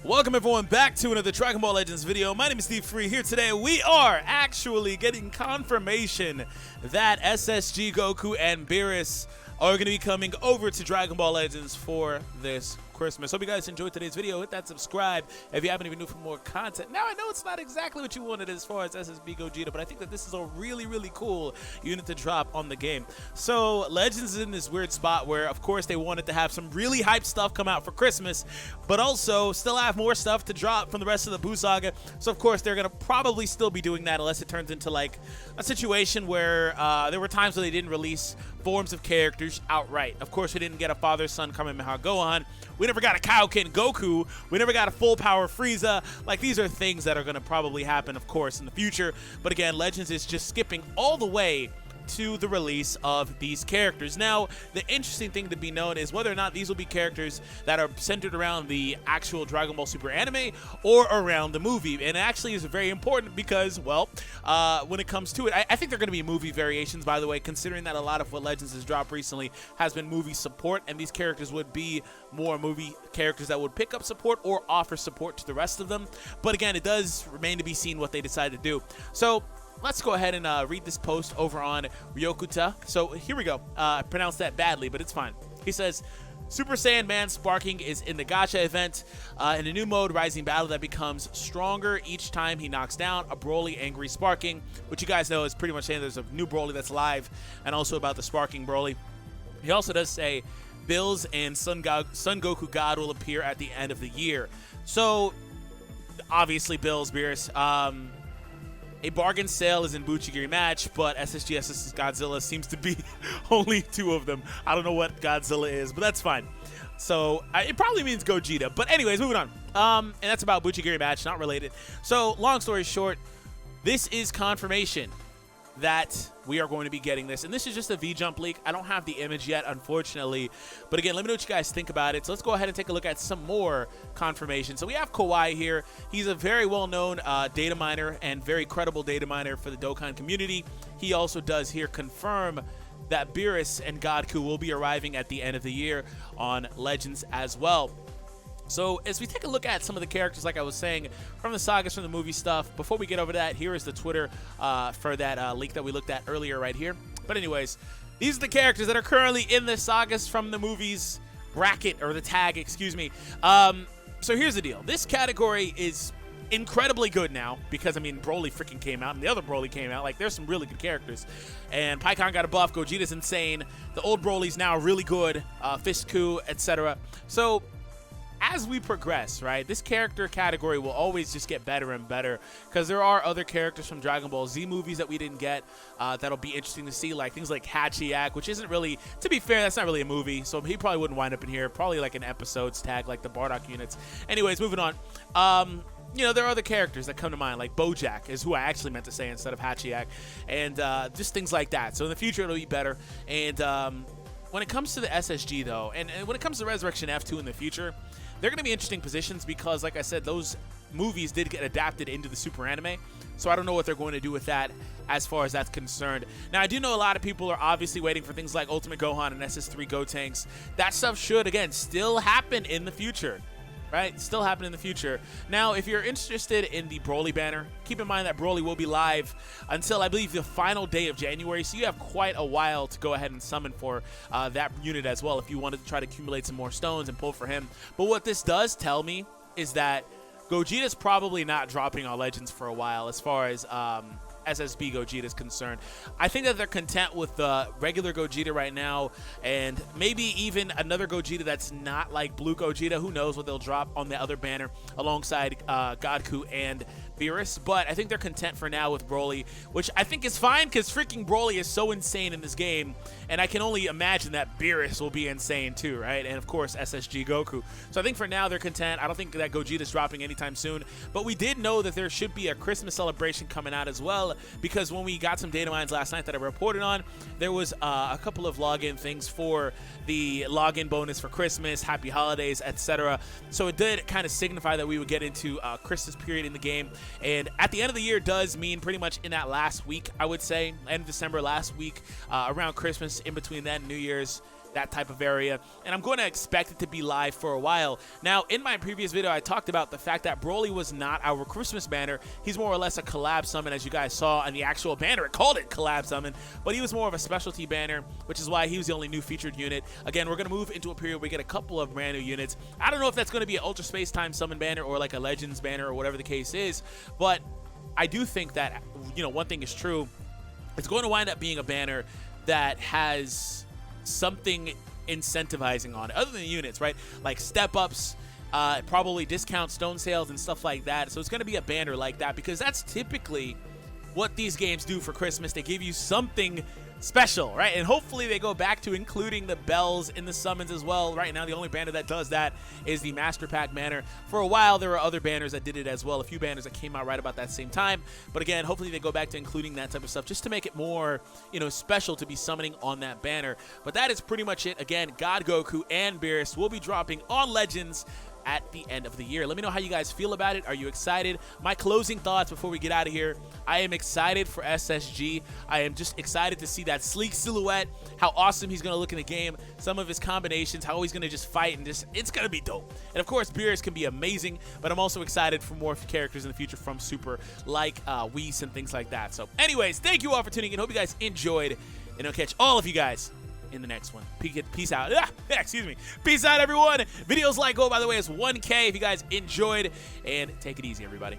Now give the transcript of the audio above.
Welcome everyone back to another Dragon Ball Legends video. My name is DFree. Here today we are actually getting confirmation that SSG Goku and Beerus are going to be coming over to Dragon Ball Legends for this Christmas. Hope you guys enjoyed today's video. Hit that subscribe if you haven't even new for more content. Now I know it's not exactly what you wanted as far as SSB Gogeta, but I think that this is a really cool unit to drop on the game. So Legends is in this weird spot where of course they wanted to have some really hyped stuff come out for Christmas, but also still have more stuff to drop from the rest of the Buu Saga. So of course they're gonna probably still be doing that unless it turns into like a situation where there were times where they didn't release forms of characters outright. Of course we didn't get a father-son Kamehameha Gohan. We never got a Kaioken Goku. We never got a full power Frieza. Like, these are things that are going to probably happen, of course, in the future. But again, Legends is just skipping all the way to the release of these characters. Now, the interesting thing to be known is whether or not these will be characters that are centered around the actual Dragon Ball Super anime or around the movie. And it actually is very important because, well, when it comes to it, I think they're going to be movie variations, by the way, considering that a lot of what Legends has dropped recently has been movie support, and these characters would be more movie characters that would pick up support or offer support to the rest of them. But again, it does remain to be seen what they decide to do. So let's go ahead and read this post over on Ryokuta. So here we go. I pronounced that badly, but it's fine. He says, Super Saiyan Man Sparking is in the Gacha event in a new mode, Rising Battle, that becomes stronger each time he knocks down a Broly Angry Sparking, which you guys know is pretty much saying there's a new Broly that's live, and also about the Sparking Broly. He also does say Bills and Son Goku God will appear at the end of the year. So obviously Bills, Beerus, a bargain sale is in Buchigiri match, but SSG vs Godzilla seems to be only two of them. I don't know what Godzilla is, but that's fine. So it probably means Gogeta. But anyways, moving on. And that's about Buchigiri match, not related. So long story short, this is confirmation that we are going to be getting this, and this is just a V-Jump leak. I don't have the image yet, unfortunately, but again, let me know what you guys think about it. So let's go ahead and take a look at some more confirmation. So we have Kawhi here. He's a very well-known data miner and very credible data miner for the Dokkan community. He also does here confirm that Beerus and Godku will be arriving at the end of the year on Legends as well. So as we take a look at some of the characters, like I was saying, from the sagas, from the movie stuff, before we get over that, here is the Twitter for that leak that we looked at earlier right here. But anyways, these are the characters that are currently in the sagas from the movies bracket, or the tag, excuse me. So here's the deal. This category is incredibly good now because, I mean, Broly freaking came out and the other Broly came out. Like, there's some really good characters. And Pikkon got a buff. Gogeta's insane. The old Broly's now really good. Fistku, etc. So as we progress, right, this character category will always just get better and better because there are other characters from Dragon Ball Z movies that we didn't get that'll be interesting to see, like things like Hachiyak, which isn't really, to be fair, that's not really a movie, so he probably wouldn't wind up in here. Probably like an episodes tag, like the Bardock units. Anyways, moving on. You know, there are other characters that come to mind, like Bojack is who I actually meant to say instead of Hachiyak, and just things like that. So in the future, it'll be better. And when it comes to the SSG, though, and when it comes to Resurrection F2 in the future, they're going to be interesting positions because, like I said, those movies did get adapted into the Super anime. So I don't know what they're going to do with that as far as that's concerned. Now, I do know a lot of people are obviously waiting for things like Ultimate Gohan and SS3 Gotenks. That stuff should, again, still happen in the future. Right? Still happen in the future. Now, if you're interested in the Broly banner, keep in mind that Broly will be live until, I believe, the final day of January, so you have quite a while to go ahead and summon for that unit as well if you wanted to try to accumulate some more stones and pull for him. But what this does tell me is that Gogeta's probably not dropping on Legends for a while as far as SSB Gogeta is concerned. I think that they're content with the regular Gogeta right now, and maybe even another Gogeta that's not like Blue Gogeta. Who knows what they'll drop on the other banner alongside Godku and Beerus, but I think they're content for now with Broly, which I think is fine because freaking Broly is so insane in this game, and I can only imagine that Beerus will be insane too, right? And of course SSG Goku. So I think for now they're content. I don't think that Gogeta's dropping anytime soon, but we did know that there should be a Christmas celebration coming out as well, because when we got some data mines last night that I reported on, there was a couple of login things for the login bonus for Christmas, happy holidays, etc. So it did kind of signify that we would get into Christmas period in the game. And at the end of the year does mean pretty much in that last week, I would say, end of December, last week, around Christmas, in between that and New Year's. that type of area, and I'm going to expect it to be live for a while. Now, in my previous video, I talked about the fact that Broly was not our Christmas banner. He's more or less a collab summon, as you guys saw on the actual banner. It called it collab summon, but he was more of a specialty banner, which is why he was the only new featured unit. Again, we're going to move into a period where we get a couple of brand new units. I don't know if that's going to be an Ultra Space Time summon banner or like a Legends banner or whatever the case is, but I do think that, you know, one thing is true. It's going to wind up being a banner that has something incentivizing on it, other than units, right? Like step-ups, probably discount stone sales and stuff like that. So it's going to be a banner like that, because that's typically what these games do for Christmas. They give you something special, right? And hopefully they go back to including the bells in the summons as well. Right now, the only banner that does that is the Master Pack banner. For a while, there were other banners that did it as well. A few banners that came out right about that same time. But again, hopefully they go back to including that type of stuff just to make it more, you know, special to be summoning on that banner. But that is pretty much it. Again, God Goku and Beerus will be dropping on Legends at the end of the year. Let me know how you guys feel about it. Are you excited? My closing thoughts before we get out of here. I am excited for SSG. I am just excited to see that sleek silhouette, how awesome he's going to look in the game, some of his combinations, how he's going to just fight, and just, it's going to be dope. And of course, Beerus can be amazing, but I'm also excited for more characters in the future from Super, like Whis and things like that. So anyways, thank you all for tuning in. Hope you guys enjoyed, and I'll catch all of you guys in the next one. Peace out. Excuse me. Peace out, everyone. Videos like goal, by the way, is 1K if you guys enjoyed, and take it easy, everybody.